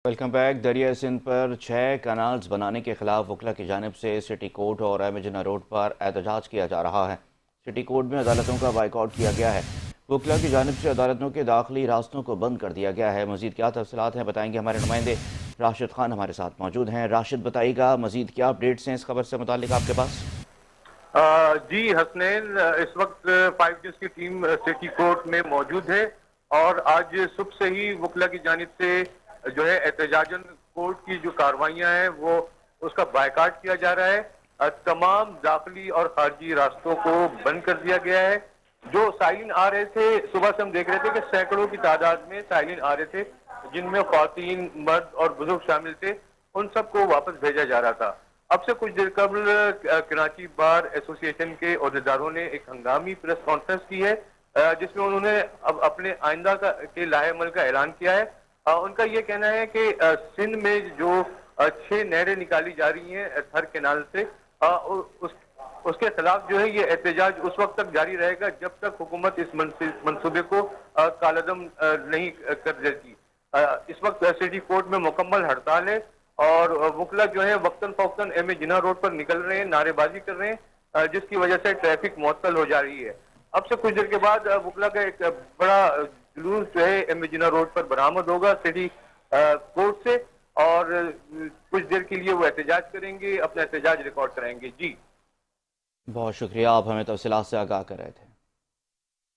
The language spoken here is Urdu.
Welcome back. دریا سندھ پر 6 کنالز بنانے کے خلاف وکلا کی جانب سے سٹی کورٹ اور ایم جناح روڈ پر احتجاج کیا جا رہا ہے۔ سٹی کورٹ میں عدالتوں کا بائیکاٹ کیا گیا ہے۔ وکلا کی جانب سے عدالتوں کے داخلی راستوں کو بند کر دیا گیا ہے۔ مزید کیا تفصیلات ہیں بتائیں گے ہمارے نمائندے راشد خان ہمارے ساتھ موجود ہیں۔ راشد بتائیے گا مزید کیا اپڈیٹس ہیں اس خبر سے متعلق آپ کے پاس؟ جی حسنین، اس وقت 5 جج کی ٹیم سٹی کورٹ میں موجود ہے اور آج صبح سے ہی وکلا کی جانب سے جو ہے احتجاجاً کورٹ کی جو کاروائیاں ہیں وہ اس کا بائیکاٹ کیا جا رہا ہے۔ تمام داخلی اور خارجی راستوں کو بند کر دیا گیا ہے۔ جو سائلین آ رہے تھے، صبح سے ہم دیکھ رہے تھے کہ سینکڑوں کی تعداد میں سائلین آ رہے تھے، جن میں خواتین، مرد اور بزرگ شامل تھے۔ ان سب کو واپس بھیجا جا رہا تھا۔ اب سے کچھ دیر قبل کراچی بار ایسوسی ایشن کے عہدیداروں نے ایک ہنگامی پریس کانفرنس کی ہے، جس میں انہوں نے اب اپنے آئندہ کے لائحہ عمل کا اعلان کیا ہے۔ ان کا یہ کہنا ہے کہ سندھ میں جو 6 نہریں نکالی جا رہی ہیں تھر کینال سے، اس کے خلاف جو ہے یہ احتجاج اس وقت تک جاری رہے گا جب تک حکومت اس منصوبے کو کالعدم نہیں کر دیتی۔ اس وقت سٹی کورٹ میں مکمل ہڑتال ہے اور وکلا جو ہے وقتاً فوقتاً ایم جناح روڈ پر نکل رہے ہیں، نعرے بازی کر رہے ہیں، جس کی وجہ سے ٹریفک معطل ہو جا رہی ہے۔ اب سے کچھ دیر کے بعد وکلا کا ایک بڑا جلوس جو ہے ایم جناح روڈ پر برآمد ہوگا سٹی کورٹ سے، اور کچھ دیر کے لیے وہ احتجاج کریں گے، اپنا احتجاج ریکارڈ کرائیں گے۔ جی بہت شکریہ، آپ ہمیں تفصیلات سے آگاہ کر رہے تھے۔